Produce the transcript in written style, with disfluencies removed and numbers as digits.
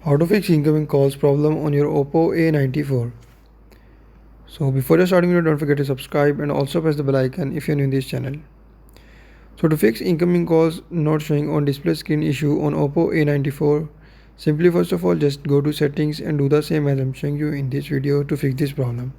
How to fix incoming calls problem on your Oppo A94. So before you starting video, don't forget to subscribe and also press the bell icon if you're new in this channel. So to fix incoming calls not showing on display screen issue on Oppo A94, simply first of all just go to settings and do the same as I'm showing you in this video to fix this problem.